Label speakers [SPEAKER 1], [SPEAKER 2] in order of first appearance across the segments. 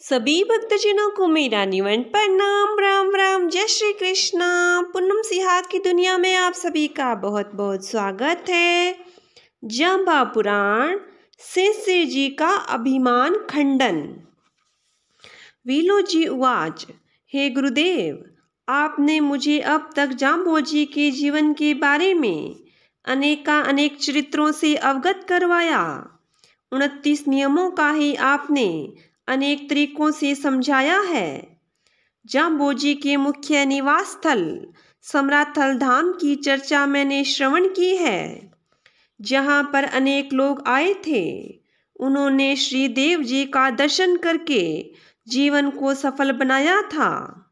[SPEAKER 1] सभी भक्तजनों को मेरा निवंत प्रणाम। राम राम, जय श्री कृष्णा। पूनम सिहाग की दुनिया में आप सभी का बहुत बहुत स्वागत है। जांबा पुराण, शिष्य जी का अभिमान खंडन। वीलोजी उवाच, हे गुरुदेव, आपने मुझे अब तक जांबोजी के जीवन के बारे में अनेक चरित्रों से अवगत करवाया। 29 नियमों का ही आपने अनेक तरीकों से समझाया है। जांबोजी के मुख्य निवास स्थल समराथल धाम की चर्चा मैंने श्रवण की है, जहाँ पर अनेक लोग आए थे। उन्होंने श्री देव जी का दर्शन करके जीवन को सफल बनाया था।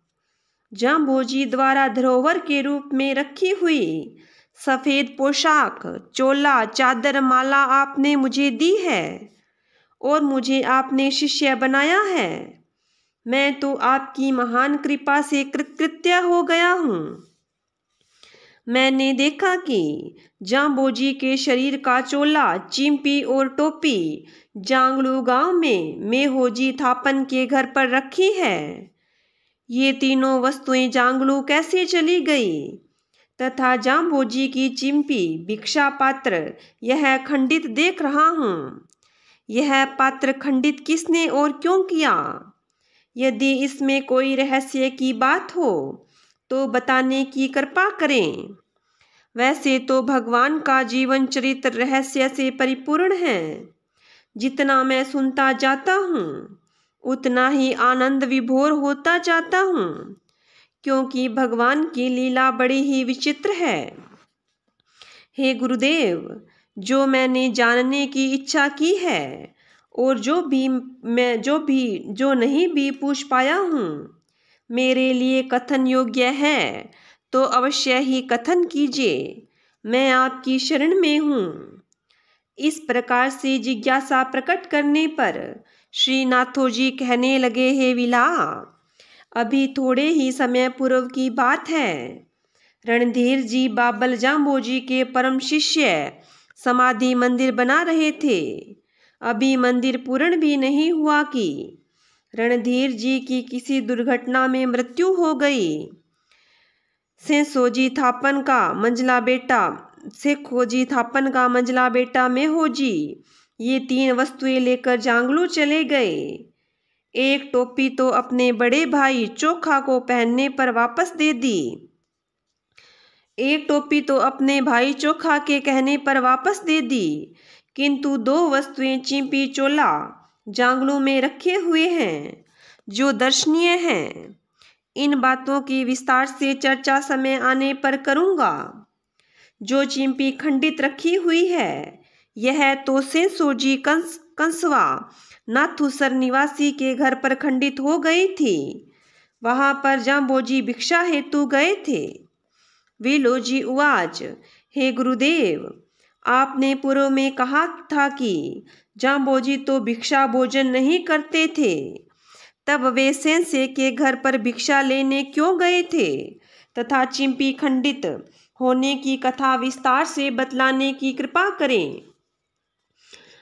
[SPEAKER 1] जांबोजी द्वारा धरोहर के रूप में रखी हुई सफ़ेद पोशाक, चोला, चादर, माला आपने मुझे दी है और मुझे आपने शिष्य बनाया है। मैं तो आपकी महान कृपा से कृतकृत्य हो गया हूँ। मैंने देखा कि जांबोजी के शरीर का चोला, चिंपी और टोपी जांगलू गांव में मेहोजी थापन के घर पर रखी है। ये तीनों वस्तुएं जांगलू कैसे चली गई तथा जांबोजी की चिंपी, भिक्षा पात्र, यह खंडित देख रहा हूँ। यह पात्र खंडित किसने और क्यों किया? यदि इसमें कोई रहस्य की बात हो तो बताने की कृपा करें। वैसे तो भगवान का जीवन चरित्र रहस्य से परिपूर्ण है। जितना मैं सुनता जाता हूँ उतना ही आनंद विभोर होता जाता हूँ, क्योंकि भगवान की लीला बड़ी ही विचित्र है। हे गुरुदेव, जो मैंने जानने की इच्छा की है और जो नहीं भी पूछ पाया हूँ, मेरे लिए कथन योग्य है तो अवश्य ही कथन कीजिए। मैं आपकी शरण में हूँ। इस प्रकार से जिज्ञासा प्रकट करने पर श्री नाथोजी कहने लगे, हे विला, अभी थोड़े ही समय पूर्व की बात है। रणधीर जी बाबल जांबोजी के परम शिष्य समाधि मंदिर बना रहे थे। अभी मंदिर पूर्ण भी नहीं हुआ कि रणधीर जी की किसी दुर्घटना में मृत्यु हो गई। सेखोजी थापन का मंझला बेटा मेहोजी ये 3 वस्तुएं लेकर जांगलू चले गए। एक टोपी तो अपने बड़े भाई चोखा को पहनने पर वापस दे दी। किंतु 2 वस्तुएं चिंपी, चोला जांगलू में रखे हुए हैं जो दर्शनीय हैं। इन बातों की विस्तार से चर्चा समय आने पर करूँगा। जो चिंपी खंडित रखी हुई है, यह तो सेखोजी कंसवा नाथुसर निवासी के घर पर खंडित हो गई थी। वहाँ पर जांबोजी भिक्षा हेतु गए थे। वीलोजी उवाच, हे गुरुदेव, आपने पूर्व में कहा था कि जांबोजी तो भिक्षा भोजन नहीं करते थे, तब वे सेंसे के घर पर भिक्षा लेने क्यों गए थे तथा चिंपी खंडित होने की कथा विस्तार से बतलाने की कृपा करें।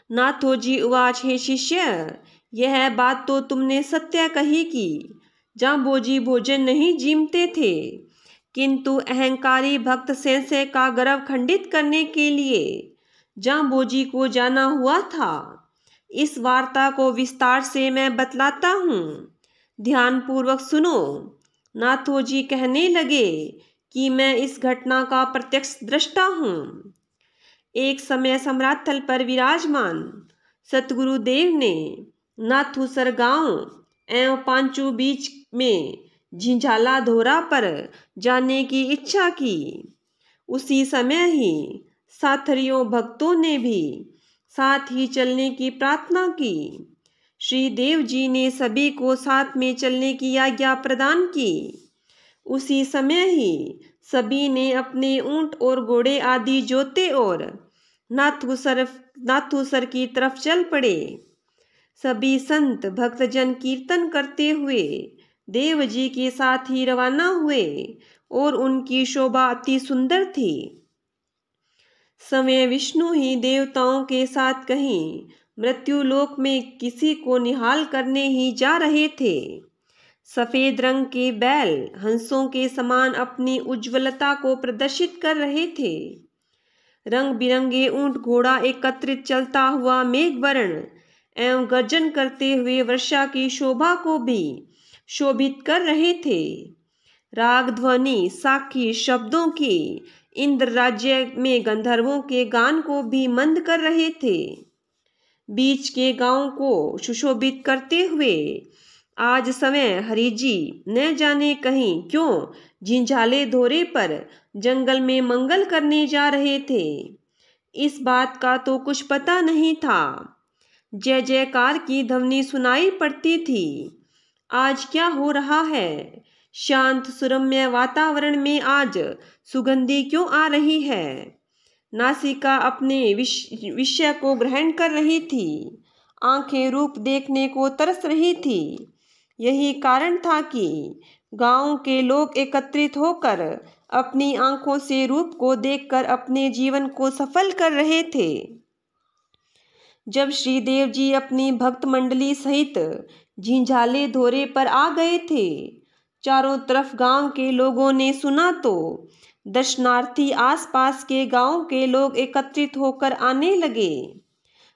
[SPEAKER 1] नाथोजी उवाच, हे शिष्य, यह बात तो तुमने सत्य कही कि जांबोजी भोजन नहीं जीमते थे, किंतु अहंकारी भक्त सेंसे का गर्व खंडित करने के लिए जांबोजी को जाना हुआ था। इस वार्ता को विस्तार से मैं बतलाता हूँ, ध्यानपूर्वक सुनो। नाथोजी कहने लगे कि मैं इस घटना का प्रत्यक्ष दृष्टा हूँ। एक समय समराथल पर विराजमान सतगुरुदेव ने नाथुसर गांव एवं पांचू बीच में झिंझाला धोरा पर जाने की इच्छा की। उसी समय ही साथरियों भक्तों ने भी साथ ही चलने की प्रार्थना की। श्री देव जी ने सभी को साथ में चलने की आज्ञा प्रदान की। उसी समय ही सभी ने अपने ऊंट और घोड़े आदि जोते और नाथुसर की तरफ चल पड़े। सभी संत भक्तजन कीर्तन करते हुए देव जी के साथ ही रवाना हुए और उनकी शोभा अति सुंदर थी। समय विष्णु ही देवताओं के साथ कहीं मृत्युलोक में किसी को निहाल करने ही जा रहे थे। सफेद रंग के बैल हंसों के समान अपनी उज्ज्वलता को प्रदर्शित कर रहे थे। रंग बिरंगे ऊंट घोड़ा एकत्रित चलता हुआ मेघवर्ण एवं गर्जन करते हुए वर्षा की शोभा को भी शोभित कर रहे थे। राग ध्वनि साक्षी शब्दों की इंद्र राज्य में गंधर्वों के गान को भी मंद कर रहे थे। बीच के गांव को सुशोभित करते हुए आज समय हरिजी न जाने कहीं क्यों झिंझाले धोरे पर जंगल में मंगल करने जा रहे थे। इस बात का तो कुछ पता नहीं था। जय जयकार की ध्वनि सुनाई पड़ती थी। आज क्या हो रहा है? शांत सुरम्य वातावरण में आज सुगंधी क्यों आ रही है? नासिका अपने विषय को ग्रहण कर रही थी। आंखें रूप देखने को तरस रही थी। यही कारण था कि गांव के लोग एकत्रित होकर अपनी आंखों से रूप को देखकर अपने जीवन को सफल कर रहे थे। जब श्रीदेव जी अपनी भक्त मंडली सहित झिंझाले धोरे पर आ गए थे, चारों तरफ गांव के लोगों ने सुना तो दर्शनार्थी आसपास के गांव के लोग एकत्रित होकर आने लगे।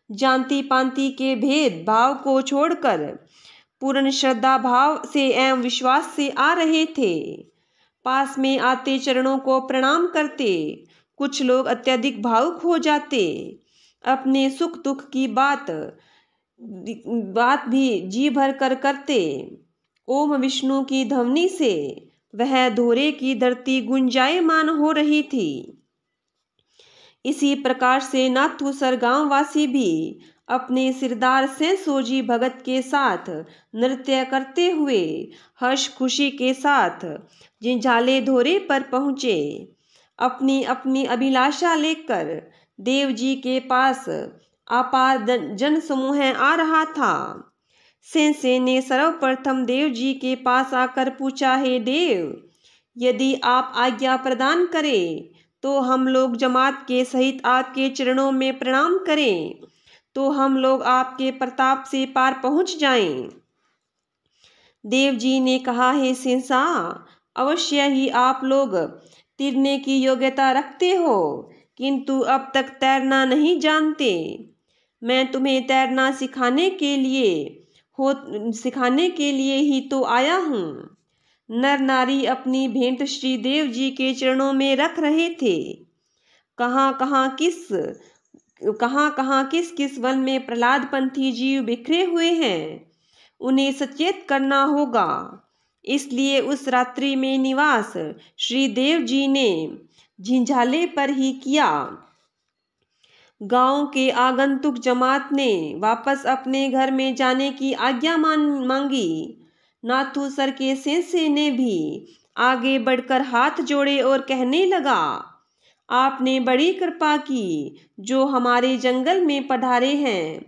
[SPEAKER 1] जानती पांति के भेद भाव को छोड़कर पूर्ण श्रद्धा भाव से एवं विश्वास से आ रहे थे। पास में आते चरणों को प्रणाम करते। कुछ लोग अत्यधिक भावुक हो जाते। अपने सुख दुख की बात भी जी भर कर करते। ओम विष्णु की ध्वनि से वह धोरे की धरती गुंजायमान हो रही थी। इसी प्रकार से नाथूसर गांव वासी भी अपने सिरदार सेंसोजी भगत के साथ नृत्य करते हुए हर्ष खुशी के साथ झिंझाले धोरे पर पहुँचे। अपनी अपनी अभिलाषा लेकर देव जी के पास अपार जन समूह आ रहा था। सेंसे ने सर्वप्रथम देव जी के पास आकर पूछा, हे देव, यदि आप आज्ञा प्रदान करें तो हम लोग जमात के सहित आपके चरणों में प्रणाम करें, तो हम लोग आपके प्रताप से पार पहुंच जाएं। देव जी ने कहा, हे सेंसा, अवश्य ही आप लोग तैरने की योग्यता रखते हो, किंतु अब तक तैरना नहीं जानते। मैं तुम्हें तैरना सिखाने के लिए ही तो आया हूँ। नर नारी अपनी भेंट श्री देव जी के चरणों में रख रहे थे। कहाँ कहाँ किस वन में प्रहलाद पंथी जीव बिखरे हुए हैं, उन्हें सचेत करना होगा। इसलिए उस रात्रि में निवास श्री देव जी ने झिंझाले पर ही किया। गांव के आगंतुक जमात ने वापस अपने घर में जाने की आज्ञा मांगी। नाथूसर के सेंसे ने भी आगे बढ़कर हाथ जोड़े और कहने लगा, आपने बड़ी कृपा की जो हमारे जंगल में पधारे हैं।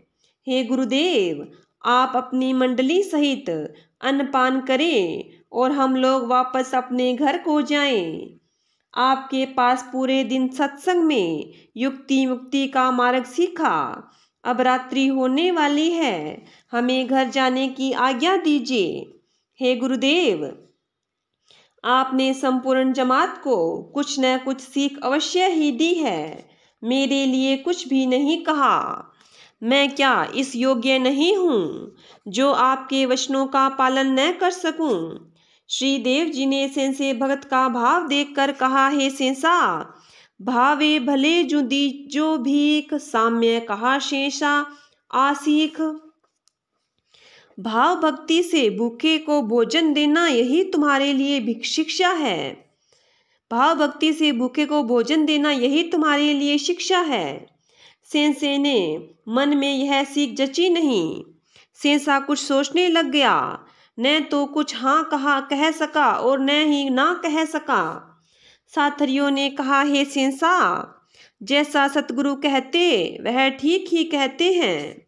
[SPEAKER 1] हे गुरुदेव, आप अपनी मंडली सहित अन्नपान करें और हम लोग वापस अपने घर को जाएं। आपके पास पूरे दिन सत्संग में युक्ति मुक्ति का मार्ग सीखा। अब रात्रि होने वाली है, हमें घर जाने की आज्ञा दीजिए। हे गुरुदेव, आपने संपूर्ण जमात को कुछ न कुछ सीख अवश्य ही दी है। मेरे लिए कुछ भी नहीं कहा। मैं क्या इस योग्य नहीं हूँ जो आपके वचनों का पालन न कर सकूं? श्री देव जी ने सेंसे भगत का भाव देखकर कहा, हे सेंसा, भावे भले जो भीख, साम्य कहा शेषा आसीख। भाव भक्ति से भूखे को भोजन देना यही तुम्हारे लिए शिक्षा है। भाव भक्ति से भूखे को भोजन देना यही तुम्हारे लिए शिक्षा है। सेंसे ने मन में यह सीख जची नहीं। सेंसा कुछ सोचने लग गया। न तो कुछ हाँ कह सका और न ही ना कह सका। साथरियों ने कहा, हे सेंसा, जैसा सतगुरु कहते वह ठीक ही कहते हैं,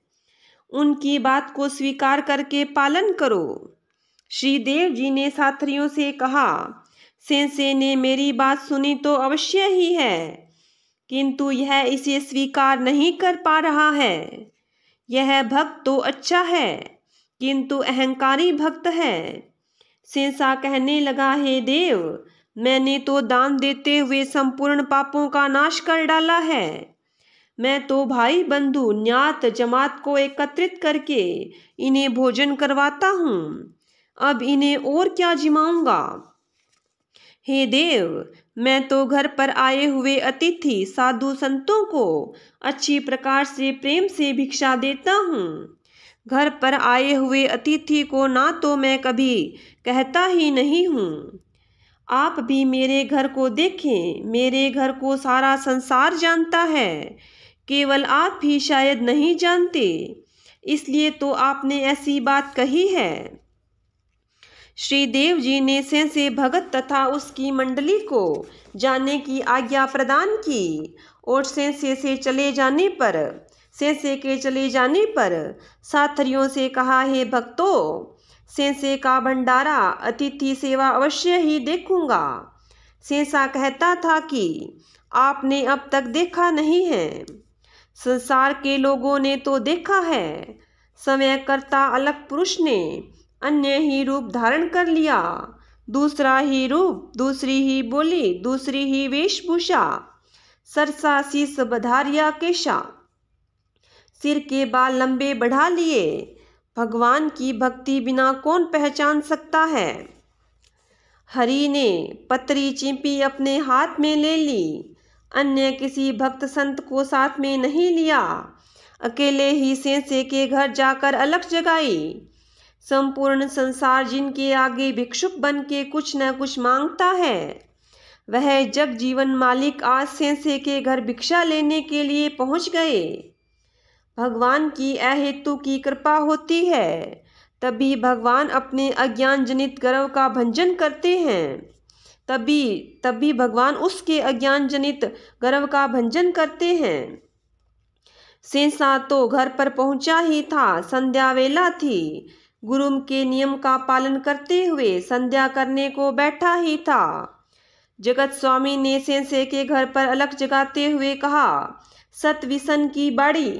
[SPEAKER 1] उनकी बात को स्वीकार करके पालन करो। श्री देव जी ने साथरियों से कहा, सेंसे ने मेरी बात सुनी तो अवश्य ही है, किंतु यह इसे स्वीकार नहीं कर पा रहा है। यह भक्त तो अच्छा है, किंतु अहंकारी भक्त है। सेंसा कहने लगा, हे देव, मैंने तो दान देते हुए संपूर्ण पापों का नाश कर डाला है। मैं तो भाई बंधु न्यात जमात को एकत्रित करके इन्हें भोजन करवाता हूँ। अब इन्हें और क्या जिमाऊंगा। हे देव, मैं तो घर पर आए हुए अतिथि साधु संतों को अच्छी प्रकार से प्रेम से भिक्षा देता हूँ। घर पर आए हुए अतिथि को ना तो मैं कभी कहता ही नहीं हूँ। आप भी मेरे घर को देखें, मेरे घर को सारा संसार जानता है, केवल आप ही शायद नहीं जानते, इसलिए तो आपने ऐसी बात कही है। श्री देव जी ने सेंसे भगत तथा उसकी मंडली को जाने की आज्ञा प्रदान की और सेंसे के चले जाने पर साथरियों से कहा, हे भक्तों, सेंसे का भंडारा अतिथि सेवा अवश्य ही देखूंगा। सेंसा कहता था कि आपने अब तक देखा नहीं है, संसार के लोगों ने तो देखा है। समयकर्ता अलग पुरुष ने अन्य ही रूप धारण कर लिया, दूसरा ही रूप, दूसरी ही बोली, दूसरी ही वेशभूषा, सरसा शीस बधारिया केशा, सिर के बाल लंबे बढ़ा लिए। भगवान की भक्ति बिना कौन पहचान सकता है। हरि ने पतरी चिंपी अपने हाथ में ले ली, अन्य किसी भक्त संत को साथ में नहीं लिया। अकेले ही सेंसे के घर जाकर अलख जगाई। संपूर्ण संसार जिनके आगे भिक्षुक बन के कुछ न कुछ मांगता है, वह जग जीवन मालिक आज सेंसे के घर भिक्षा लेने के लिए पहुंच गए। भगवान की अहेतु की कृपा होती है, तभी भगवान अपने अज्ञान जनित गर्व का भंजन करते हैं। तभी भगवान उसके अज्ञान जनित गर्व का भंजन करते हैं। सेंसा तो घर पर पहुंचा ही था। संध्या वेला थी। गुरु के नियम का पालन करते हुए संध्या करने को बैठा ही था। जगत स्वामी ने सेंसे के घर पर अलख जगाते हुए कहा, सतविसन की बाड़ी,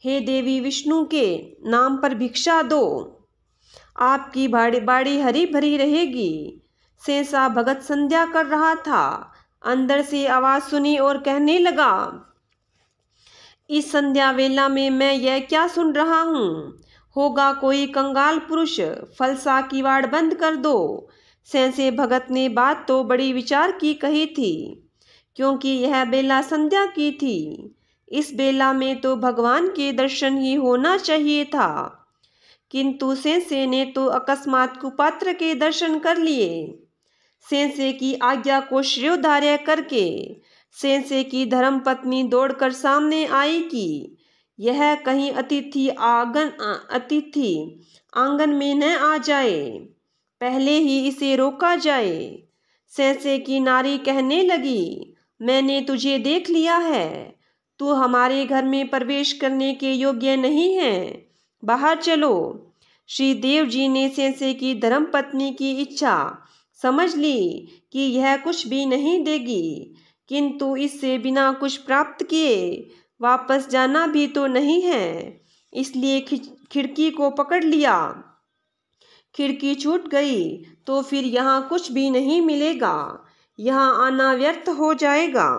[SPEAKER 1] हे देवी विष्णु के नाम पर भिक्षा दो, आपकी बाड़ी हरी भरी रहेगी। सेंसा भगत संध्या कर रहा था। अंदर से आवाज सुनी और कहने लगा, इस संध्या वेला में मैं यह क्या सुन रहा हूँ। होगा कोई कंगाल पुरुष, फलसा किवाड़ बंद कर दो। सेंसे भगत ने बात तो बड़ी विचार की कही थी, क्योंकि यह बेला संध्या की थी। इस बेला में तो भगवान के दर्शन ही होना चाहिए था, किंतु सेंसे ने तो अकस्मात कुपात्र के दर्शन कर लिए। सेंसे की आज्ञा को शिरोधार्य करके सेंसे की धर्मपत्नी दौड़कर सामने आई कि यह कहीं अतिथि आंगन में न आ जाए, पहले ही इसे रोका जाए। सेंसे की नारी कहने लगी, मैंने तुझे देख लिया है, तू हमारे घर में प्रवेश करने के योग्य नहीं है, बाहर चलो। श्री देव जी ने सेंसे की धर्मपत्नी की इच्छा समझ ली कि यह कुछ भी नहीं देगी, किंतु इससे बिना कुछ प्राप्त किए वापस जाना भी तो नहीं है, इसलिए खिड़की को पकड़ लिया। खिड़की छूट गई तो फिर यहाँ कुछ भी नहीं मिलेगा, यहाँ आना व्यर्थ हो जाएगा।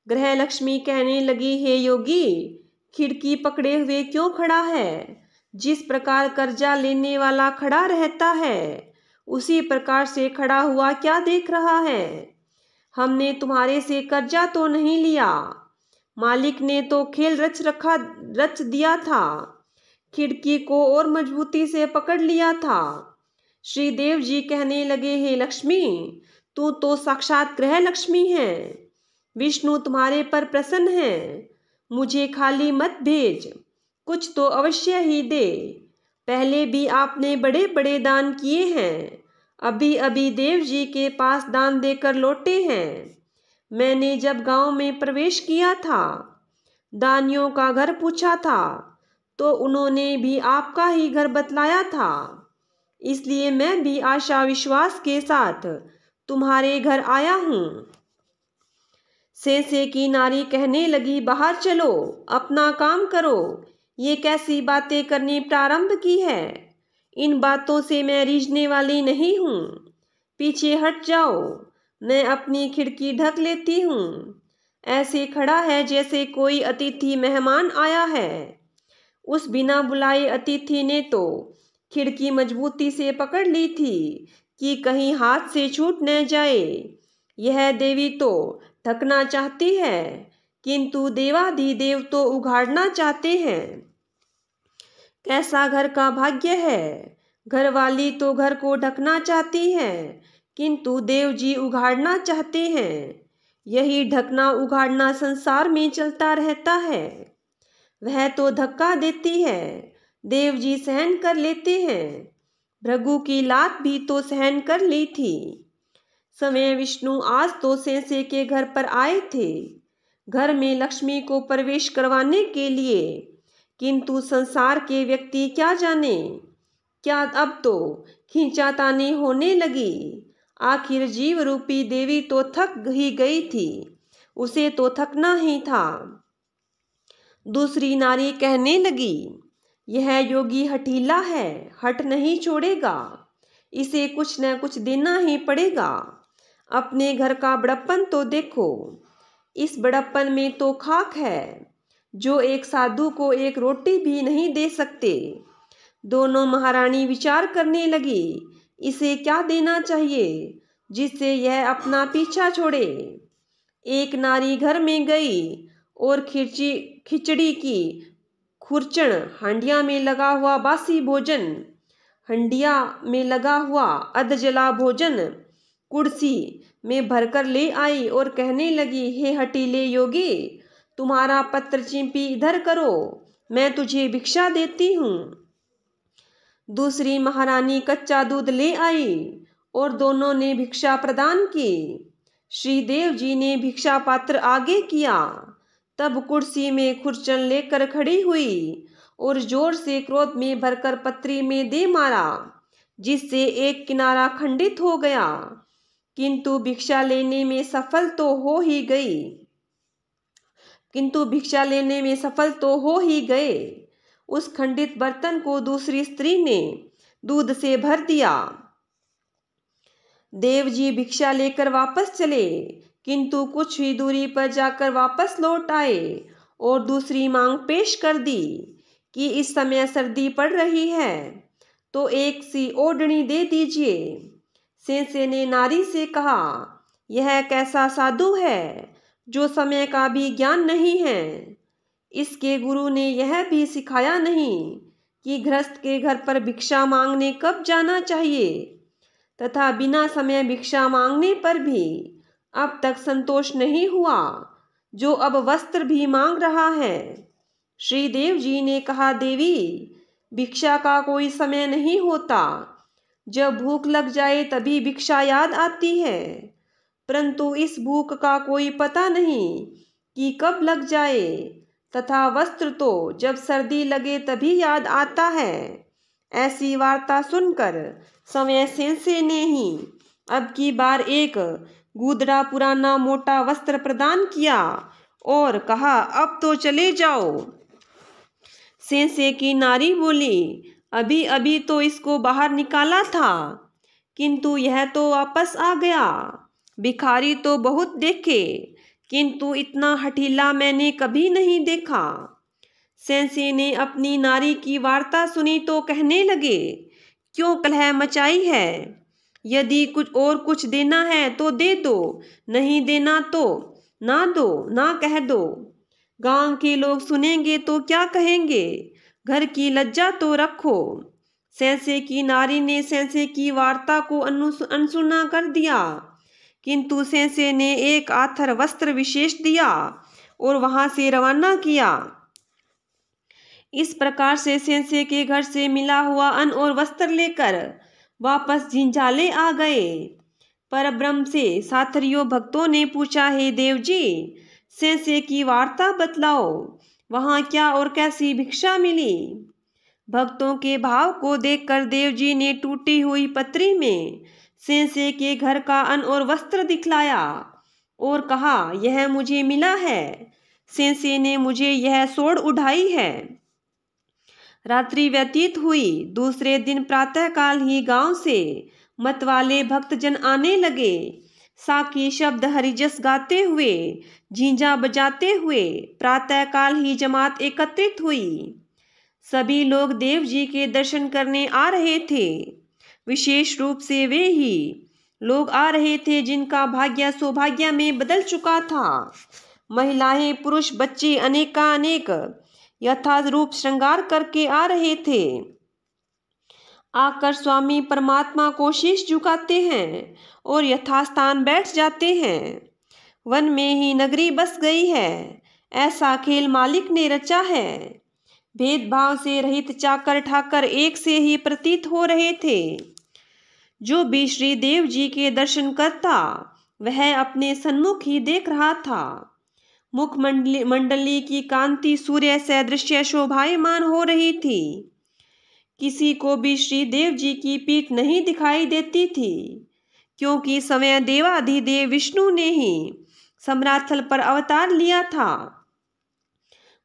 [SPEAKER 1] ग्रह लक्ष्मी कहने लगी, हे योगी, खिड़की पकड़े हुए क्यों खड़ा है। जिस प्रकार कर्जा लेने वाला खड़ा रहता है, उसी प्रकार से खड़ा हुआ क्या देख रहा है। हमने तुम्हारे से कर्जा तो नहीं लिया, मालिक ने तो खेल रच दिया था, खिड़की को और मजबूती से पकड़ लिया था। श्री देव जी कहने लगे, हे लक्ष्मी, तू तो साक्षात ग्रह लक्ष्मी है, विष्णु तुम्हारे पर प्रसन्न है, मुझे खाली मत भेज, कुछ तो अवश्य ही दे। पहले भी आपने बड़े बड़े दान किए हैं, अभी अभी देव जी के पास दान देकर लौटे हैं। मैंने जब गांव में प्रवेश किया था, दानियों का घर पूछा था, तो उन्होंने भी आपका ही घर बतलाया था, इसलिए मैं भी आशा विश्वास के साथ तुम्हारे घर आया हूँ। सेंसे की नारी कहने लगी, बाहर चलो, अपना काम करो, ये कैसी बातें करनी प्रारंभ की है? इन बातों से मैं रीझने वाली नहीं हूँ। पीछे हट जाओ, मैं अपनी खिड़की ढक लेती हूँ। ऐसे खड़ा है जैसे कोई अतिथि मेहमान आया है। उस बिना बुलाए अतिथि ने तो खिड़की मजबूती से पकड़ ली थी कि कहीं हाथ से छूट न जाए। यह देवी तो ढकना चाहती है, किंतु देवाधिदेव तो उघाड़ना चाहते हैं। कैसा घर का भाग्य है! घरवाली तो घर को ढकना चाहती है, किंतु देव जी उघाड़ना चाहते हैं। यही ढकना उघाड़ना संसार में चलता रहता है। वह तो धक्का देती है, देव जी सहन कर लेते हैं। भृगु की लात भी तो सहन कर ली थी। समय विष्णु आज तो सेंसे के घर पर आए थे, घर में लक्ष्मी को प्रवेश करवाने के लिए, किंतु संसार के व्यक्ति क्या जाने, क्या अब तो खींचातानी होने लगी। आखिर जीव रूपी देवी तो थक ही गई थी, उसे तो थकना ही था। दूसरी नारी कहने लगी, यह योगी हठीला है, हट नहीं छोड़ेगा, इसे कुछ न कुछ देना ही पड़ेगा। अपने घर का बड़प्पन तो देखो, इस बड़प्पन में तो खाक है, जो एक साधु को एक रोटी भी नहीं दे सकते। दोनों महारानी विचार करने लगी, इसे क्या देना चाहिए जिससे यह अपना पीछा छोड़े। एक नारी घर में गई और खिचड़ी की खुरचन, हंडिया में लगा हुआ बासी भोजन, हंडिया में लगा हुआ अधजला भोजन कुर्सी में भरकर ले आई और कहने लगी, हे हठीले योगी, तुम्हारा पत्र चिंपी इधर करो, मैं तुझे भिक्षा देती हूँ। दूसरी महारानी कच्चा दूध ले आई और दोनों ने भिक्षा प्रदान की। श्रीदेव जी ने भिक्षा पात्र आगे किया, तब कुर्सी में खुरचन लेकर खड़ी हुई और जोर से क्रोध में भरकर पत्री में दे मारा, जिससे एक किनारा खंडित हो गया, किंतु भिक्षा लेने में सफल तो हो ही गए। उस खंडित बर्तन को दूसरी स्त्री ने दूध से भर दिया। देव जी भिक्षा लेकर वापस चले, किंतु कुछ ही दूरी पर जाकर वापस लौट आए और दूसरी मांग पेश कर दी कि इस समय सर्दी पड़ रही है, तो एक सी ओढ़नी दे दीजिए। सेंसे ने नारी से कहा, यह कैसा साधु है जो समय का भी ज्ञान नहीं है। इसके गुरु ने यह भी सिखाया नहीं कि गृहस्थ के घर पर भिक्षा मांगने कब जाना चाहिए, तथा बिना समय भिक्षा मांगने पर भी अब तक संतोष नहीं हुआ, जो अब वस्त्र भी मांग रहा है। श्रीदेव जी ने कहा, देवी, भिक्षा का कोई समय नहीं होता। जब भूख लग जाए तभी भिक्षा याद आती है, परंतु इस भूख का कोई पता नहीं कि कब लग जाए, तथा वस्त्र तो जब सर्दी लगे तभी याद आता है। ऐसी वार्ता सुनकर समय सेंसे ने ही अब की बार एक गूदड़ा पुराना मोटा वस्त्र प्रदान किया और कहा, अब तो चले जाओ। सेंसे की नारी बोली, अभी अभी तो इसको बाहर निकाला था, किंतु यह तो वापस आ गया। भिखारी तो बहुत देखे, किंतु इतना हठीला मैंने कभी नहीं देखा। सेंसे ने अपनी नारी की वार्ता सुनी तो कहने लगे, क्यों कलह मचाई है? यदि कुछ देना है तो दे दो, नहीं देना तो ना दो, ना कह दो। गांव के लोग सुनेंगे तो क्या कहेंगे? घर की लज्जा तो रखो। सेंसे की नारी ने सेंसे की वार्ता को अनसुना कर दिया, किंतु सेंसे ने एक आथर वस्त्र विशेष दिया और वहां से रवाना किया। इस प्रकार से सेंसे के घर से मिला हुआ अन्न और वस्त्र लेकर वापस झिंझाले आ गए। पर ब्रह्म से साथरियों भक्तों ने पूछा, हे देव जी, सेंसे की वार्ता बतलाओ, वहां क्या और कैसी भिक्षा मिली? भक्तों के भाव को देखकर देव जी ने टूटी हुई पत्री में सेंसे के घर का अन्न और वस्त्र दिखलाया और कहा, यह मुझे मिला है। सेंसे ने मुझे यह सोड़ उठाई है। रात्रि व्यतीत हुई। दूसरे दिन प्रातःकाल ही गांव से मतवाले भक्तजन आने लगे। साकी शब्द हरिजस गाते हुए, झींझा बजाते हुए प्रातःकाल ही जमात एकत्रित हुई। सभी लोग देव जी के दर्शन करने आ रहे थे। विशेष रूप से वे ही लोग आ रहे थे जिनका भाग्य सौभाग्य में बदल चुका था। महिलाएं, पुरुष, बच्चे अनेकानेक यथारूप श्रृंगार करके आ रहे थे। आकर स्वामी परमात्मा को शीश झुकाते हैं और यथास्थान बैठ जाते हैं। वन में ही नगरी बस गई है, ऐसा खेल मालिक ने रचा है। भेदभाव से रहित चाकर ठाकर एक से ही प्रतीत हो रहे थे। जो भी श्री देव जी के दर्शन करता वह अपने सन्मुख ही देख रहा था। मुखमंडली की कांति सूर्य सदृश शोभायमान हो रही थी। किसी को भी श्री देव जी की पीठ नहीं दिखाई देती थी, क्योंकि स्वयं देवाधिदेव विष्णु ने ही सम्राथल पर अवतार लिया था।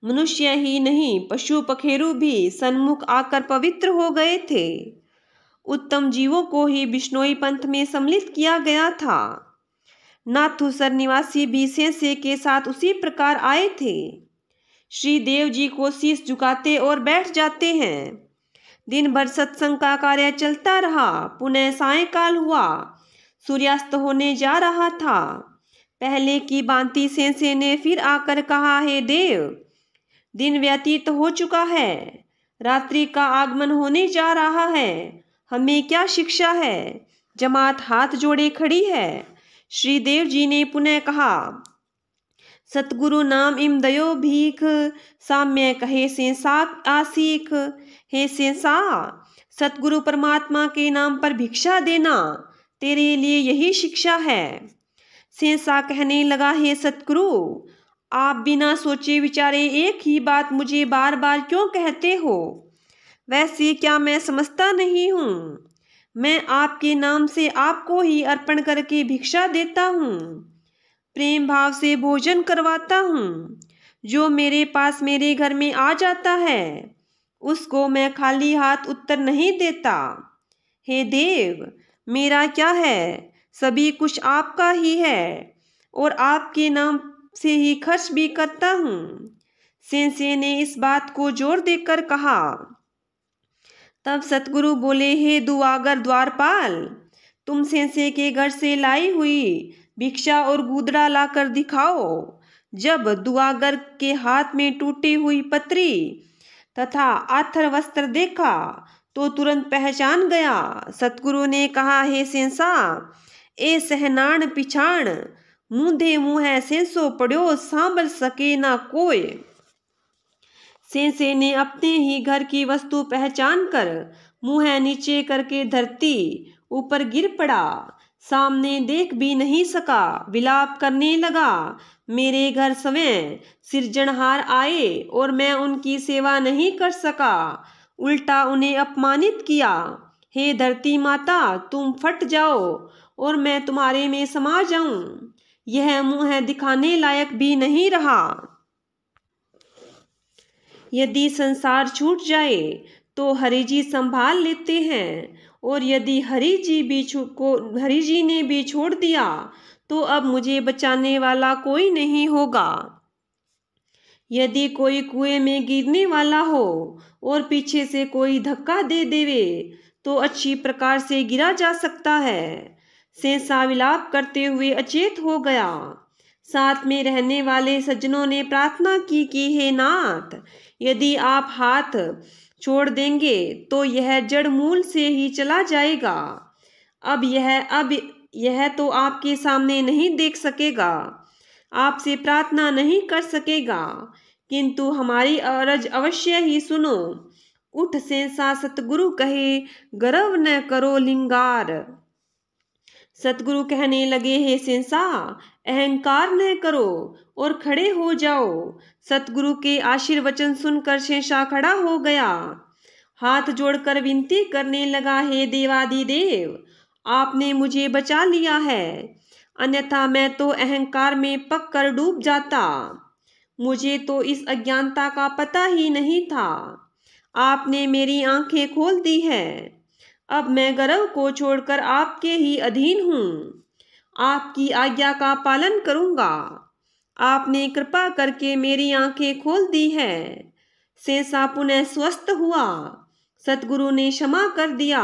[SPEAKER 1] मनुष्य ही नहीं, पशु पखेरु भी सन्मुख आकर पवित्र हो गए थे। उत्तम जीवों को ही बिश्नोई पंथ में सम्मिलित किया गया था। नाथुसर निवासी भी सेंसे के साथ उसी प्रकार आए थे। श्री देव जी को शीश झुकाते और बैठ जाते हैं। दिन भर सत्संग का कार्य चलता रहा। पुनः सायंकाल हुआ। सूर्यास्त होने जा रहा था। पहले की भांति सेंसे ने फिर आकर कहा, हे देव, दिन व्यतीत हो चुका है, रात्रि का आगमन होने जा रहा है, हमें क्या शिक्षा है। जमात हाथ जोड़े खड़ी है। श्री देव जी ने पुनः कहा, सतगुरु नाम इम दयो भीख, साम्य कहे सेंसा आसीख। हे सेंसा, सतगुरु परमात्मा के नाम पर भिक्षा देना तेरे लिए यही शिक्षा है। सेंसा कहने लगा, हे सतगुरु, आप बिना सोचे विचारे एक ही बात मुझे बार बार क्यों कहते हो। वैसे क्या मैं समझता नहीं हूँ। मैं आपके नाम से आपको ही अर्पण करके भिक्षा देता हूँ, प्रेम भाव से भोजन करवाता हूँ। जो मेरे पास मेरे घर में आ जाता है उसको मैं खाली हाथ उत्तर नहीं देता। हे देव, मेरा क्या है, सभी कुछ आपका ही है और आपके नाम से ही खर्च भी करता हूँ। सेंसे ने इस बात को जोर देकर कहा। तब सतगुरु बोले, हे दुआगर द्वारपाल, तुम सेंसे के घर से लाई हुई भिक्षा और गुदड़ा लाकर दिखाओ। जब दुआगर के हाथ में टूटी हुई पत्री तथा आथर वस्त्र देखा तो तुरंत पहचान गया। सतगुरु ने कहा, हे सेंसा, ए सहनाण पिछाण, मुंधे मुँह सेंसो पड़ो, सांभल सके ना कोय। सेंसे ने अपने ही घर की वस्तु पहचान कर मुँह नीचे करके धरती ऊपर गिर पड़ा। सामने देख भी नहीं सका। विलाप करने लगा, मेरे घर स्वयं सिरजनहार आए और मैं उनकी सेवा नहीं कर सका, उल्टा उन्हें अपमानित किया। हे धरती माता, तुम फट जाओ और मैं तुम्हारे में समा जाऊं। यह मुँह दिखाने लायक भी नहीं रहा। यदि संसार छूट जाए तो हरि जी संभाल लेते हैं, और यदि हरि जी ने भी छोड़ दिया तो अब मुझे बचाने वाला कोई नहीं होगा। यदि कोई कुएं में गिरने वाला हो और पीछे से कोई धक्का दे देवे तो अच्छी प्रकार से गिरा जा सकता है। सेंसा विलाप करते हुए अचेत हो गया। साथ में रहने वाले सज्जनों ने प्रार्थना की कि हे नाथ, यदि आप हाथ छोड़ देंगे तो यह जड़ मूल से ही चला जाएगा। अब यह तो आपके सामने नहीं देख सकेगा, आपसे प्रार्थना नहीं कर सकेगा, किंतु हमारी अरज अवश्य ही सुनो। उठ सेंसा, सतगुरु कहे, गर्व न करो लिंगार। सतगुरु कहने लगे, हे सेंसा, अहंकार न करो और खड़े हो जाओ। सतगुरु के आशीर्वचन सुनकर सेंसा खड़ा हो गया। हाथ जोड़कर विनती करने लगा, हे देवादिदेव, आपने मुझे बचा लिया है, अन्यथा मैं तो अहंकार में पक कर डूब जाता। मुझे तो इस अज्ञानता का पता ही नहीं था। आपने मेरी आंखें खोल दी है। अब मैं गर्व को छोड़कर आपके ही अधीन हूँ। आपकी आज्ञा का पालन करूँगा। आपने कृपा करके मेरी आंखें खोल दी है। सेसा पुनः स्वस्थ हुआ। सतगुरु ने क्षमा कर दिया।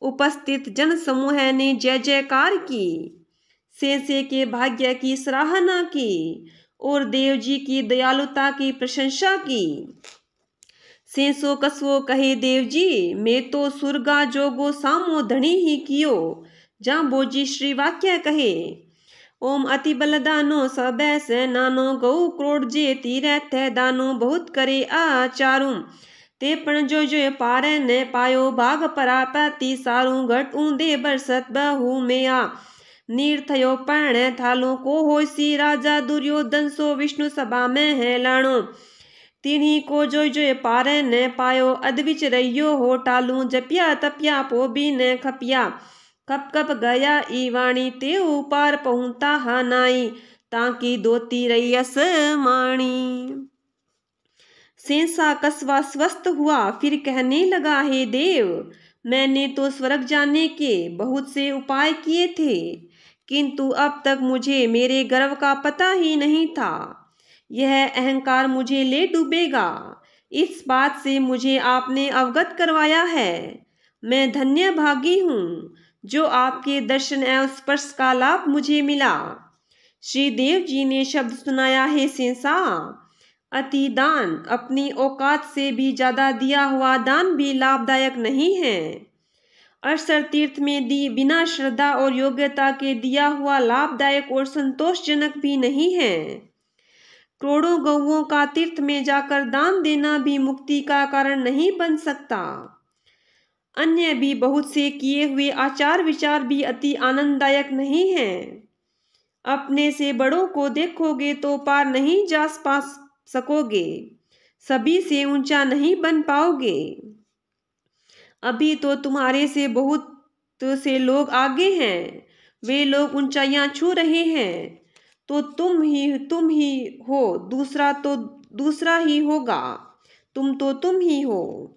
[SPEAKER 1] उपस्थित जन समूह ने जय जयकार की। सेसे के भाग्य की सराहना की और देव जी की दयालुता की प्रशंसा की। सेसो कसवो कहे देव जी, मैं तो सुरगा जोगो सामो धनी ही कियो। जहाँ बोजी श्री वाक्य कहे, ओम अति बलदानो सबै से नानो गौ क्रोड़ जे तीरथ दानो बहुत करे आचारू। ते पण जो पारे ने पायो भाग परापति सारू घट ऊंदे बरसत बहु मेया। नीर थयो पण थालो को होसी राजा दुर्योधन सो विष्णु सभा में है लाणो। तिन्ही को जो पारे ने पायो अदविच रहियो हो टालू। जपिया तपिया पोबी ने खपिया कप कप गया ई वाणी ते ऊपर पहुंता हानाई ताकि दोती रैयस माणी। सेसा कस्वा स्वस्थ हुआ फिर कहने लगा, हे देव, मैंने तो स्वर्ग जाने के बहुत से उपाय किए थे, किंतु अब तक मुझे मेरे गर्व का पता ही नहीं था। यह अहंकार मुझे ले डूबेगा, इस बात से मुझे आपने अवगत करवाया है। मैं धन्य भागी हूँ जो आपके दर्शन एवं स्पर्श का लाभ मुझे मिला। श्री देव जी ने शब्द सुनाया, है सेसा, अति दान अपनी औकात से भी ज्यादा दिया हुआ दान भी लाभदायक नहीं है। अरसर तीर्थ में दी बिना श्रद्धा और योग्यता के दिया हुआ लाभदायक और संतोषजनक भी नहीं है। करोड़ों गौओं का तीर्थ में जाकर दान देना भी मुक्ति का कारण नहीं बन सकता। अन्य भी बहुत से किए हुए आचार विचार भी अति आनंददायक नहीं हैं। अपने से बड़ों को देखोगे तो पार नहीं जा पा सकोगे, सभी से ऊंचा नहीं बन पाओगे। अभी तो तुम्हारे से बहुत से लोग आगे हैं, वे लोग ऊंचाइयां छू रहे हैं, तो तुम ही हो, दूसरा तो दूसरा ही होगा, तुम तो तुम ही हो।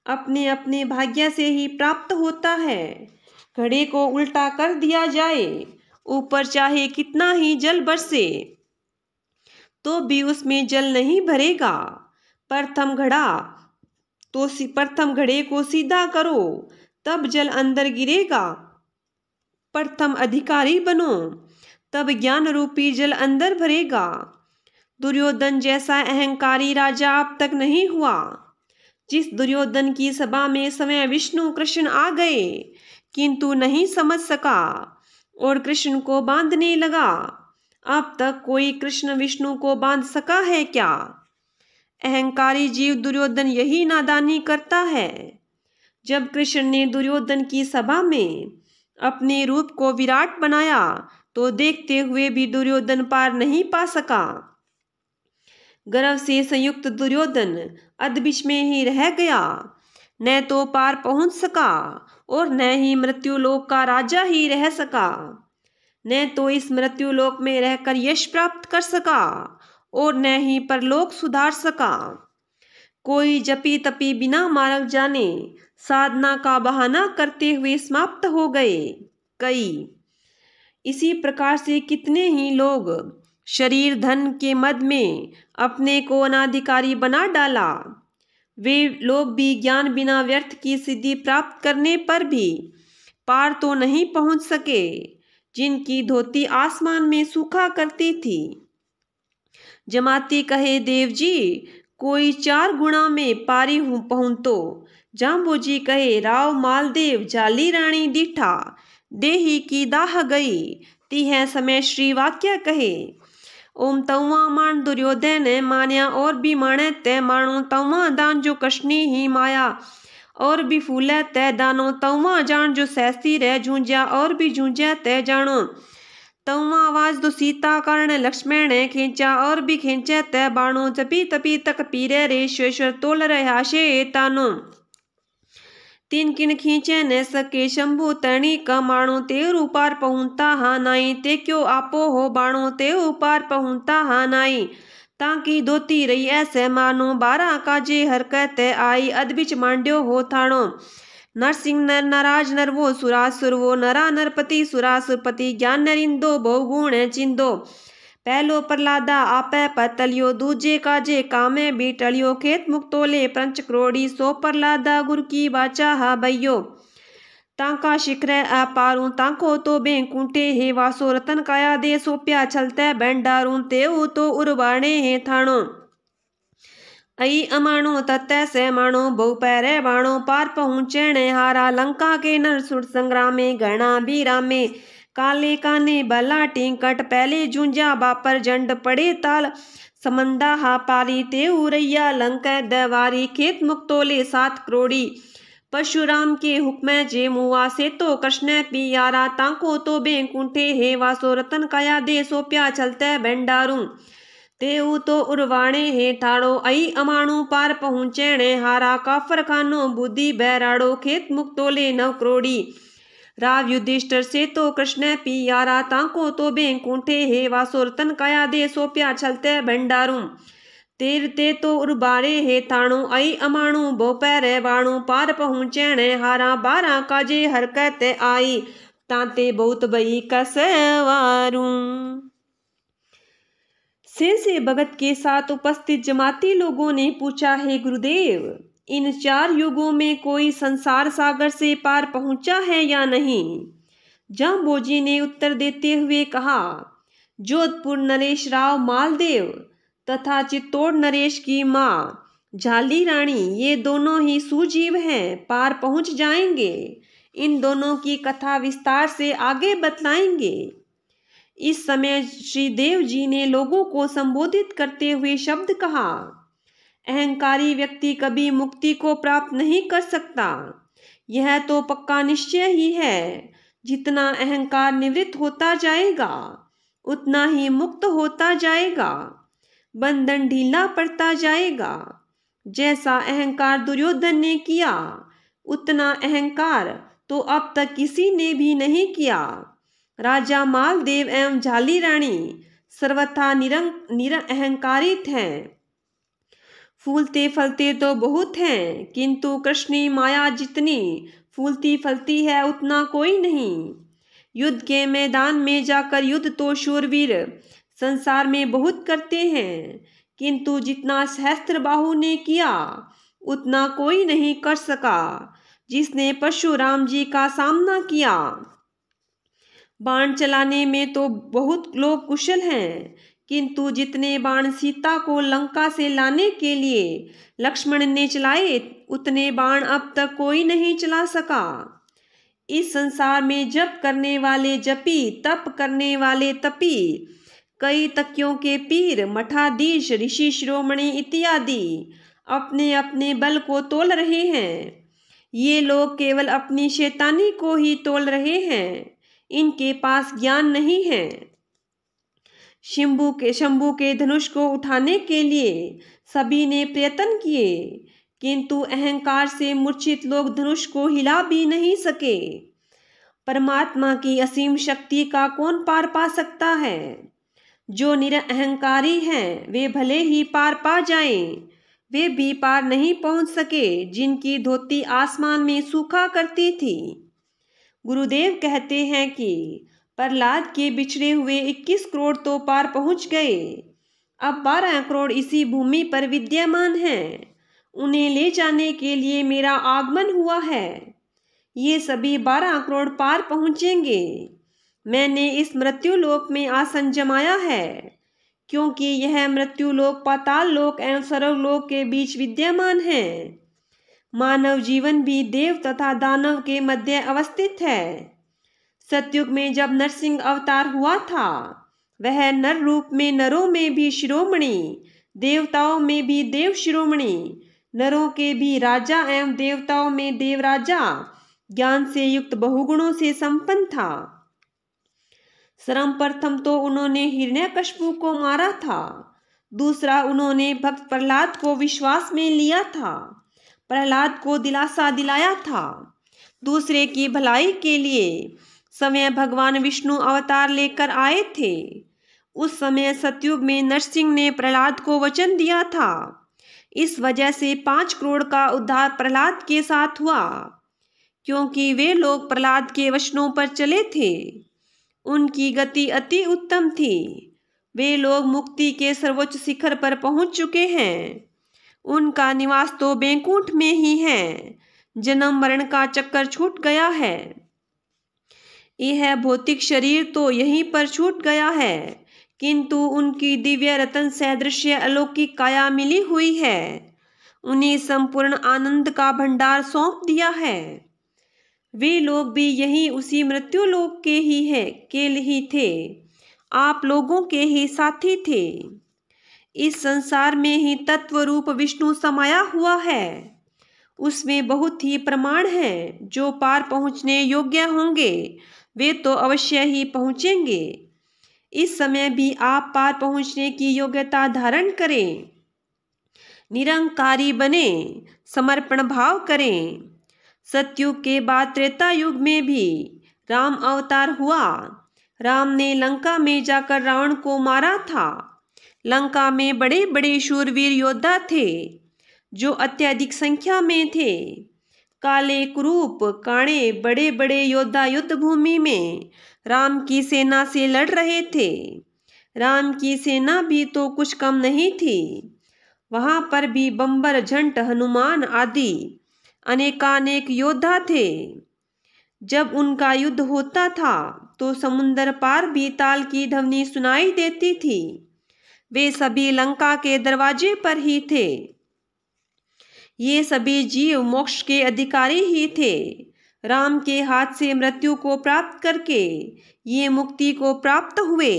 [SPEAKER 1] अपने अपने भाग्य से ही प्राप्त होता है। घड़े को उल्टा कर दिया जाए, ऊपर चाहे कितना ही जल बरसे तो भी उसमें जल नहीं भरेगा। प्रथम घड़े को सीधा करो, तब जल अंदर गिरेगा। प्रथम अधिकारी बनो, तब ज्ञान रूपी जल अंदर भरेगा। दुर्योधन जैसा अहंकारी राजा अब तक नहीं हुआ। जिस दुर्योधन की सभा में स्वयं विष्णु कृष्ण आ गए, किंतु नहीं समझ सका और कृष्ण को बांधने लगा। अब तक कोई कृष्ण विष्णु को बांध सका है क्या? अहंकारी जीव दुर्योधन यही नादानी करता है। जब कृष्ण ने दुर्योधन की सभा में अपने रूप को विराट बनाया, तो देखते हुए भी दुर्योधन पार नहीं पा सका। गर्व से संयुक्त दुर्योधन अधबिच में ही रह गया, न तो पार पहुंच सका और न ही मृत्युलोक का राजा ही रह सका। न तो इस मृत्युलोक में रहकर यश प्राप्त कर सका और न ही परलोक सुधार सका। कोई जपी तपी बिना मार्ग जाने साधना का बहाना करते हुए समाप्त हो गए कई। इसी प्रकार से कितने ही लोग शरीर धन के मद में अपने को अनाधिकारी बना डाला। वे लोग भी ज्ञान बिना व्यर्थ की सिद्धि प्राप्त करने पर भी पार तो नहीं पहुंच सके, जिनकी धोती आसमान में सूखा करती थी। जमाती कहे, देव जी, कोई 4 गुणा में पारी हूँ पहुँतो। जाम्बोजी कहे, राव मालदेव जाली रानी दीठा, देही की दाह गई। तीह समय श्री वाक्य कहे, ओम तवा मान दुर्योधन मान्या और भी माने तय मानो। तवा दान जो कष्णी ही माया और भी फूले तय दानो। तवा जान जो सहसी रह झूंझा और भी झूंझा तय जानो। तवा आवाज दो सीता कर्ण लक्ष्मण खींचा और भी खींचे तय बाणो। जपी तपी तक पीरे रे श्वेश्वर तोल रहा शे तानो। तीन किन खींचे न सके शंभु तणी कमाणो। ते ऊपार पहुंता हा नाई, ते क्यों आपो हो बाणो। ते ऊपार पहुंता हा नाई, ताकि धोती रही ऐसे मानो 12 काजे हरकत आई अदबिच मांड्यो हो थाणो। नरसिंह नर नाराज नर वो सुरासुर वो नरा नरपति सुरासुरपति ज्ञान नरिंदो बहुगुण चिंदो। पहलो प्रहलादा आपे पतलियो दूजे काजे कामे भी टलियो खेत मुक्तोले पंच करोड़ी सो प्रहलादा गुरु की बाचा हा भैयो। तांका शिखर अपारू तांको तो बेंकुंटे हे वासो रतन काया दे सोप्या छलते भंडारू तेऊ तो उर्बाणे हे थाणो। अई अमाणो तत्ते से माणो बहु पैरे बाणो पार पहुँचने हारा लंका के नर सुर संग्रामे घना बीरा में काले काने बला टिंकट पहले जूंजा बापर जंड पड़े ताल समंदा हा पारी तेऊ रैया लंका दवारी खेत मुक्तोले 7 करोड़ी। परशुराम के हुक्म जे मुआ से तो कृष्ण पियारा तांको तो बेंकुंठे हे वासो रतन काया दे सोप्या छलते भंडारू तेऊ तो उर्वाणे हे थाड़ो। अई अमाणु पार पहुँचने हारा काफर खानो बुद्धि बैराड़ो खेत मुक्तोले 9 करोड़ी। राव युधिष्ठिर से तो कृष्ण पियारा तांको तो बेंकुंठे हे वासो रतन काया दे सोप्या छलते भंडारू तेरते तो उर्बारे हे थाणु। अई अमाणु बोपैरे बाणु पार पहुँचने हारा 12 काजे हरकत आई तांते बहुत बई कसवारू। से भगत के साथ उपस्थित जमाती लोगों ने पूछा, हे गुरुदेव, इन 4 युगों में कोई संसार सागर से पार पहुंचा है या नहीं? जांबोजी ने उत्तर देते हुए कहा, जोधपुर नरेश राव मालदेव तथा चित्तौड़ नरेश की माँ झाली रानी ये दोनों ही सुजीव हैं, पार पहुंच जाएंगे। इन दोनों की कथा विस्तार से आगे बतलाएंगे। इस समय श्री देव जी ने लोगों को संबोधित करते हुए शब्द कहा, अहंकारी व्यक्ति कभी मुक्ति को प्राप्त नहीं कर सकता। यह तो पक्का निश्चय ही है। जितना अहंकार निवृत्त होता जाएगा उतना ही मुक्त होता जाएगा, बंधन ढीला पड़ता जाएगा। जैसा अहंकार दुर्योधन ने किया उतना अहंकार तो अब तक किसी ने भी नहीं किया। राजा मालदेव एवं झाली रानी सर्वथा निरअहंकारित हैं। फूलते फलते तो बहुत हैं, किंतु कृष्णी माया जितनी फूलती फलती है उतना कोई नहीं। युद्ध के मैदान में जाकर युद्ध तो शूरवीर संसार में बहुत करते हैं, किंतु जितना सहस्त्रबाहु ने किया उतना कोई नहीं कर सका जिसने परशुराम जी का सामना किया। बाण चलाने में तो बहुत लोग कुशल हैं, किंतु जितने बाण सीता को लंका से लाने के लिए लक्ष्मण ने चलाए उतने बाण अब तक कोई नहीं चला सका। इस संसार में जप करने वाले जपी, तप करने वाले तपी, कई तकियों के पीर, मठाधीश, ऋषि शिरोमणि इत्यादि अपने अपने बल को तोल रहे हैं। ये लोग केवल अपनी शैतानी को ही तोल रहे हैं, इनके पास ज्ञान नहीं है। शंभू के धनुष को उठाने के लिए सभी ने प्रयत्न किए, किंतु अहंकार से मूर्छित लोग धनुष को हिला भी नहीं सके। परमात्मा की असीम शक्ति का कौन पार पा सकता है? जो निरअहंकारी हैं वे भले ही पार पा जाएं, वे भी पार नहीं पहुंच सके जिनकी धोती आसमान में सूखा करती थी। गुरुदेव कहते हैं कि प्रहलाद के बिछड़े हुए 21 करोड़ तो पार पहुंच गए, अब 12 करोड़ इसी भूमि पर विद्यमान हैं। उन्हें ले जाने के लिए मेरा आगमन हुआ है। ये सभी 12 करोड़ पार पहुंचेंगे। मैंने इस मृत्युलोक में आसन जमाया है, क्योंकि यह मृत्युलोक पाताल लोक एवं सर्वलोक के बीच विद्यमान है। मानव जीवन भी देव तथा दानव के मध्य अवस्थित है। सतयुग में जब नरसिंह अवतार हुआ था, वह नर रूप में नरों में भी शिरोमणि, देवताओं में भी देव शिरोमणि, नरों के भी राजा एवं देवताओं में देवराजा, ज्ञान से युक्त बहुगुणों से संपन्न था। सर्वप्रथम तो उन्होंने हिरण्यकशिपु को मारा था। दूसरा, उन्होंने भक्त प्रहलाद को विश्वास में लिया था, प्रहलाद को दिलासा दिलाया था। दूसरे की भलाई के लिए स्वयं भगवान विष्णु अवतार लेकर आए थे। उस समय सतयुग में नरसिंह ने प्रहलाद को वचन दिया था। इस वजह से 5 करोड़ का उद्धार प्रहलाद के साथ हुआ, क्योंकि वे लोग प्रहलाद के वचनों पर चले थे। उनकी गति अति उत्तम थी। वे लोग मुक्ति के सर्वोच्च शिखर पर पहुंच चुके हैं। उनका निवास तो बैकुंठ में ही है। जन्म मरण का चक्कर छूट गया है। यह भौतिक शरीर तो यहीं पर छूट गया है, किंतु उनकी दिव्य रतन सदृश्य अलौकिक काया मिली हुई है। उन्हें संपूर्ण आनंद का भंडार सौंप दिया है। वे लोग भी यही उसी मृत्यु लोक के ही थे। आप लोगों के ही साथी थे। इस संसार में ही तत्व रूप विष्णु समाया हुआ है। उसमें बहुत ही प्रमाण हैं। जो पार पहुँचने योग्य होंगे वे तो अवश्य ही पहुँचेंगे। इस समय भी आप पार पहुँचने की योग्यता धारण करें। निरंकारी बने, समर्पण भाव करें। सतयुग के बाद त्रेता युग में भी राम अवतार हुआ। राम ने लंका में जाकर रावण को मारा था। लंका में बड़े बड़े शूरवीर योद्धा थे, जो अत्यधिक संख्या में थे। काले कुरूप काणे बड़े बड़े योद्धा युद्ध भूमि में राम की सेना से लड़ रहे थे। राम की सेना भी तो कुछ कम नहीं थी। वहां पर भी बंबर, झंट, हनुमान आदि अनेकानेक योद्धा थे। जब उनका युद्ध होता था तो समुद्र पार भी ताल की ध्वनि सुनाई देती थी। वे सभी लंका के दरवाजे पर ही थे। ये सभी जीव मोक्ष के अधिकारी ही थे। राम के हाथ से मृत्यु को प्राप्त करके ये मुक्ति को प्राप्त हुए।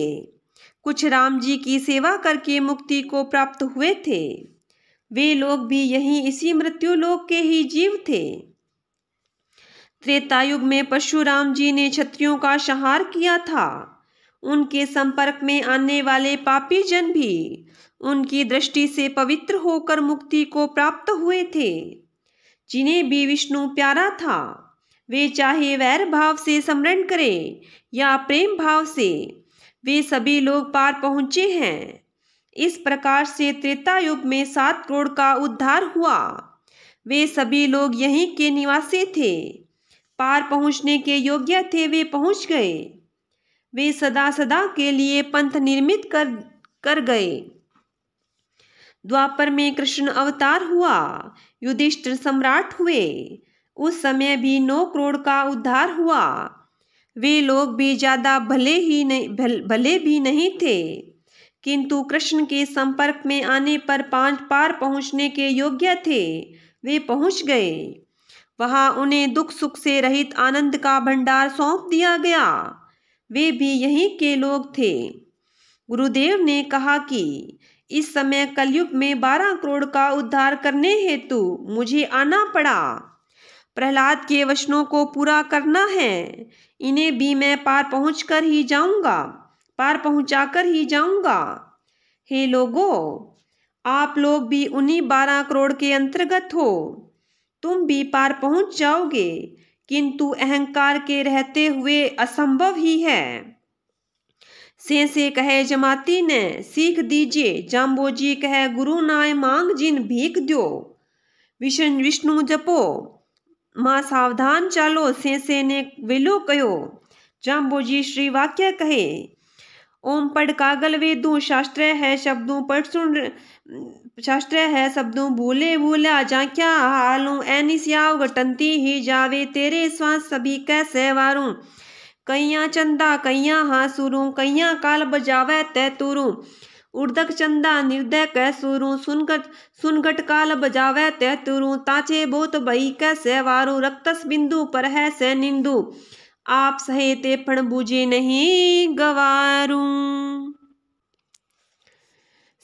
[SPEAKER 1] कुछ राम जी की सेवा करके मुक्ति को प्राप्त हुए थे। वे लोग भी यहीं इसी मृत्यु लोक के ही जीव थे। त्रेतायुग में परशुराम जी ने क्षत्रियों का संहार किया था। उनके संपर्क में आने वाले पापी जन भी उनकी दृष्टि से पवित्र होकर मुक्ति को प्राप्त हुए थे। जिन्हें भी विष्णु प्यारा था, वे चाहे वैर भाव से स्मरण करें या प्रेम भाव से, वे सभी लोग पार पहुँचे हैं। इस प्रकार से त्रेता युग में 7 करोड़ का उद्धार हुआ। वे सभी लोग यहीं के निवासी थे। पार पहुँचने के योग्य थे, वे पहुँच गए। वे सदा सदा के लिए पंथ निर्मित कर गए। द्वापर में कृष्ण अवतार हुआ। युधिष्ठिर सम्राट हुए। उस समय भी 9 करोड़ का उद्धार हुआ। वे लोग भी ज़्यादा भले भी नहीं थे, किंतु कृष्ण के संपर्क में आने पर पार पहुँचने के योग्य थे। वे पहुँच गए। वहाँ उन्हें दुख सुख से रहित आनंद का भंडार सौंप दिया गया। वे भी यहीं के लोग थे। गुरुदेव ने कहा कि इस समय कलयुग में 12 करोड़ का उद्धार करने हेतु मुझे आना पड़ा। प्रहलाद के वचनों को पूरा करना है। इन्हें भी मैं पार पहुँचाकर ही जाऊंगा। हे लोगों, आप लोग भी उन्हीं 12 करोड़ के अंतर्गत हो। तुम भी पार पहुँच जाओगे, किंतु अहंकार के रहते हुए असंभव ही है। से कहे जमाती ने सीख दीजिए। जाम्बोजी कहे गुरु नाय मांग जिन भीख दो। विष्णु जपो माँ सावधान चालो। से ने वेलो कहो। जाम्बोजी श्री वाक्य कहे ओम पढ़ कागल वेदू। शास्त्र है शब्दों पढ़ सुन। शास्त्र है शब्दों भूला जा क्या हालूं। ऐनिस्याव घटंती ही जावे तेरे श्वास सभी कैसे वारूं। कैया चंदा कैया हासुरूं। कैया काल बजावे तै तुरूं। उर्दक चंदा निर्दय कै सुरूं। सुनगट काल बजावे तै तुरूं। ताचे बहुत भई कैसे वारूं। रक्तस बिंदु पर है से निंदु। आप सहे ते फण बूझे नहीं गवारूं।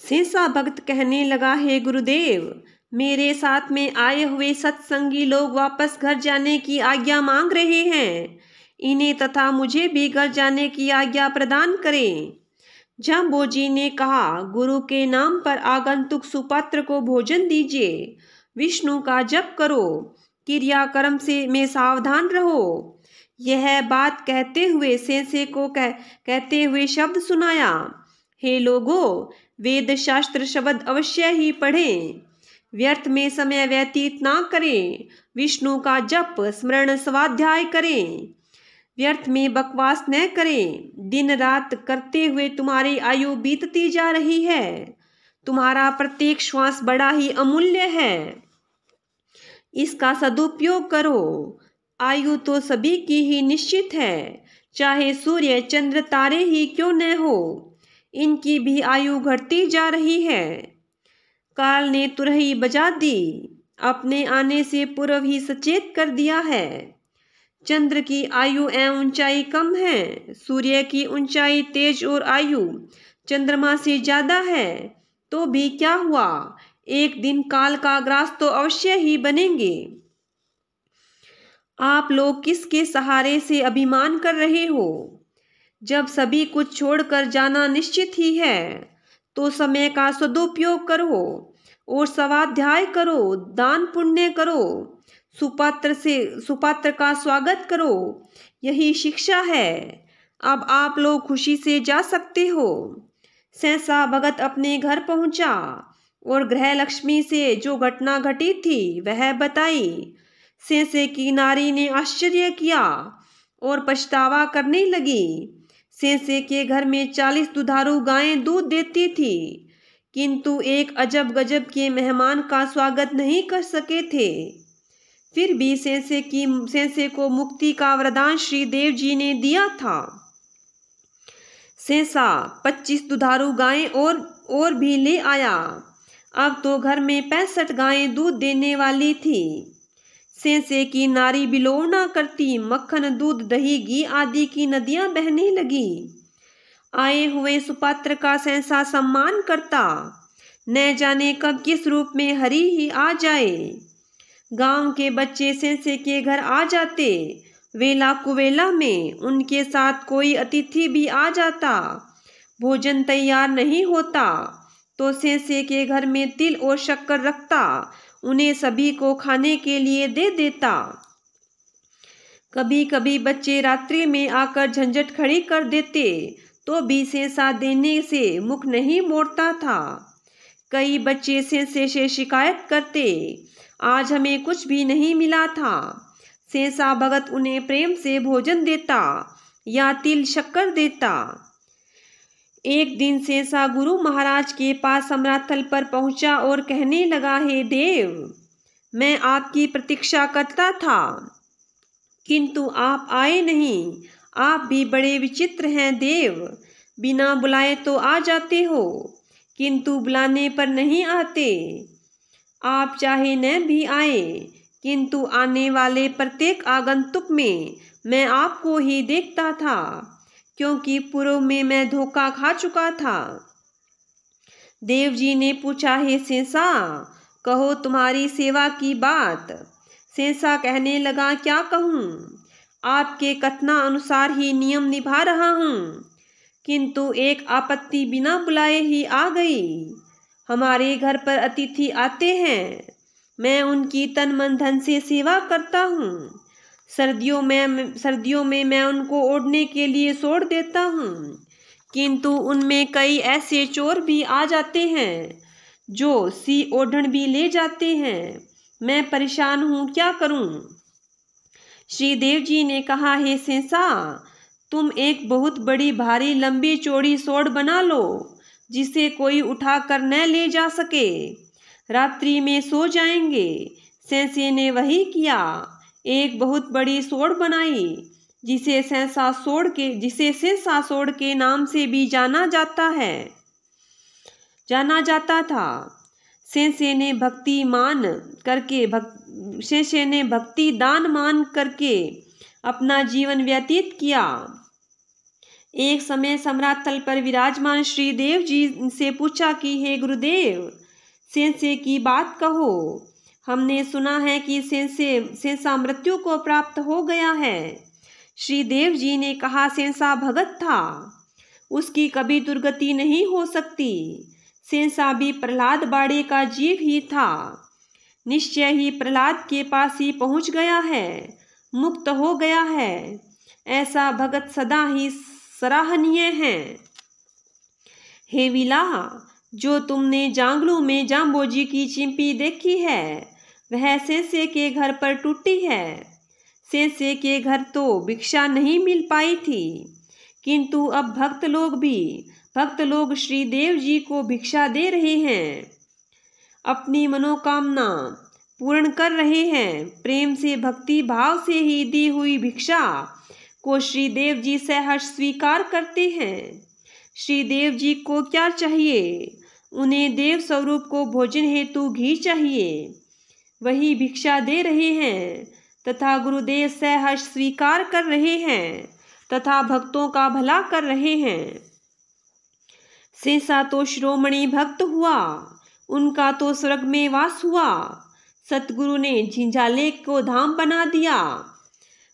[SPEAKER 1] शेषा भक्त कहने लगा, हे गुरुदेव, मेरे साथ में आए हुए सत्संगी लोग वापस घर जाने की आज्ञा मांग रहे हैं। इन्हें तथा मुझे भी घर जाने की आज्ञा प्रदान करें। जाम्बोजी ने कहा, गुरु के नाम पर आगंतुक सुपात्र को भोजन दीजिए। विष्णु का जप करो। क्रियाकर्म में सावधान रहो। यह बात कहते हुए से को कहते हुए शब्द सुनाया। हे लोगों, वेद शास्त्र शब्द अवश्य ही पढ़ें, व्यर्थ में समय व्यतीत ना करें, विष्णु का जप स्मरण स्वाध्याय करें, व्यर्थ में बकवास न करें। दिन रात करते हुए तुम्हारी आयु बीतती जा रही है। तुम्हारा प्रत्येक श्वास बड़ा ही अमूल्य है, इसका सदुपयोग करो। आयु तो सभी की ही निश्चित है, चाहे सूर्य चंद्र तारे ही क्यों न हो, इनकी भी आयु घटती जा रही है। काल ने तुरही बजा दी, अपने आने से पूर्व ही सचेत कर दिया है। चंद्र की आयु एवं ऊंचाई कम है, सूर्य की ऊंचाई तेज और आयु चंद्रमा से ज्यादा है, तो भी क्या हुआ, एक दिन काल का ग्रास तो अवश्य ही बनेंगे। आप लोग किसके सहारे से अभिमान कर रहे हो? जब सभी कुछ छोड़कर जाना निश्चित ही है, तो समय का सदुपयोग करो और स्वाध्याय करो, दान पुण्य करो, सुपात्र का स्वागत करो, यही शिक्षा है। अब आप लोग खुशी से जा सकते हो। सहसा भगत अपने घर पहुंचा और गृह लक्ष्मी से जो घटना घटी थी वह बताई। सेसे की नारी ने आश्चर्य किया और पछतावा करने लगी। सेसे के घर में 40 दुधारू गायें दूध देती थी, किंतु एक अजब गजब के मेहमान का स्वागत नहीं कर सके थे। फिर भी सेसे को मुक्ति का वरदान श्री देव जी ने दिया था। सेसा 25 दुधारू गायें और भी ले आया। अब तो घर में 65 गायें दूध देने वाली थी। सेसे की नारी बिलोना करती, मक्खन दूध दही घी आदि की नदियां बहने लगी। आए हुए सुपात्र का सहसा सम्मान करता, न जाने कब किस रूप में हरि ही आ जाए। गांव के बच्चे सेसे के घर आ जाते, वेला कुवेला में उनके साथ कोई अतिथि भी आ जाता। भोजन तैयार नहीं होता तो सेसे के घर में तिल और शक्कर रखता, उन्हें सभी को खाने के लिए दे देता। कभी कभी बच्चे रात्रि में आकर झंझट खड़ी कर देते, तो भी सेसा देने से मुख नहीं मोड़ता था। कई बच्चे सेसे से शिकायत करते, आज हमें कुछ भी नहीं मिला था। सेसा भगत उन्हें प्रेम से भोजन देता या तिल शक्कर देता। एक दिन सेसा गुरु महाराज के पास समराथल पर पहुंचा और कहने लगा, हे देव, मैं आपकी प्रतीक्षा करता था, किंतु आप आए नहीं। आप भी बड़े विचित्र हैं देव, बिना बुलाए तो आ जाते हो, किंतु बुलाने पर नहीं आते। आप चाहे न भी आए, किंतु आने वाले प्रत्येक आगंतुक में मैं आपको ही देखता था, क्योंकि पूर्व में मैं धोखा खा चुका था। देव जी ने पूछा, हे सेसा, कहो तुम्हारी सेवा की बात। सेसा कहने लगा, क्या कहूँ, आपके कथना अनुसार ही नियम निभा रहा हूँ, किंतु एक आपत्ति बिना बुलाए ही आ गई। हमारे घर पर अतिथि आते हैं, मैं उनकी तन मन धन से सेवा करता हूँ। सर्दियों में मैं उनको ओढ़ने के लिए छोड़ देता हूँ, किंतु उनमें कई ऐसे चोर भी आ जाते हैं जो सी ओढ़न भी ले जाते हैं। मैं परेशान हूँ, क्या करूँ। श्री देव जी ने कहा, हे सेसा, तुम एक बहुत बड़ी भारी लंबी चौड़ी सोड़ बना लो, जिसे कोई उठा कर न ले जा सके। रात्रि में सो जाएंगे। सेसे ने वही किया, एक बहुत बड़ी सोड़ बनाई, जिसे सेसा सोड़ के नाम से भी जाना जाता था। सेसे ने भक्ति दान मान करके अपना जीवन व्यतीत किया। एक समय समराथल पर विराजमान श्री देव जी से पूछा कि हे गुरुदेव, सेसे की बात कहो। हमने सुना है कि सेसा मृत्यु को प्राप्त हो गया है। श्री देव जी ने कहा, सेसा भगत था, उसकी कभी दुर्गति नहीं हो सकती। सेसा भी प्रहलाद बाड़े का जीव ही था, निश्चय ही प्रहलाद के पास ही पहुंच गया है, मुक्त हो गया है। ऐसा भगत सदा ही सराहनीय है। हे विलाह, जो तुमने जांगलू में जाम्बोजी की चिंपी देखी है वह सेंसे के घर पर टूटी है। सेंसे के घर तो भिक्षा नहीं मिल पाई थी, किंतु अब भक्त लोग श्री देव जी को भिक्षा दे रहे हैं, अपनी मनोकामना पूर्ण कर रहे हैं। प्रेम से भक्ति भाव से ही दी हुई भिक्षा को श्री देव जी सहर्ष स्वीकार करते हैं। श्री देव जी को क्या चाहिए? उन्हें देव स्वरूप को भोजन हेतु घी चाहिए, वही भिक्षा दे रहे हैं तथा गुरुदेव सहर्ष स्वीकार कर रहे हैं तथा भक्तों का भला कर रहे हैं। सेंसा तो शिरोमणि भक्त हुआ, उनका तो स्वर्ग में वास हुआ। सतगुरु ने झिंझाले को धाम बना दिया।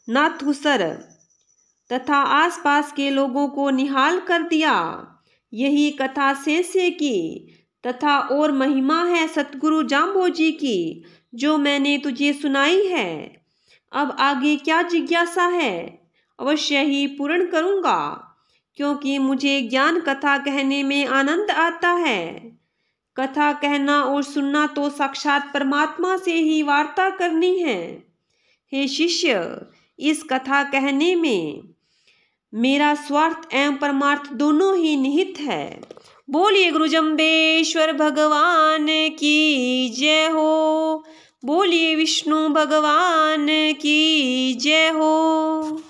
[SPEAKER 1] नाथुसर तथा आसपास के लोगों को निहाल कर दिया। यही कथा सेंसे की तथा और महिमा है सतगुरु जाम्बोजी की, जो मैंने तुझे सुनाई है। अब आगे क्या जिज्ञासा है? अवश्य ही पूर्ण करूँगा, क्योंकि मुझे ज्ञान कथा कहने में आनंद आता है। कथा कहना और सुनना तो साक्षात परमात्मा से ही वार्ता करनी है। हे शिष्य, इस कथा कहने में मेरा स्वार्थ एवं परमार्थ दोनों ही निहित है। बोलिए गुरु जम्बेश्वर भगवान की जय हो। बोलिए विष्णु भगवान की जय हो।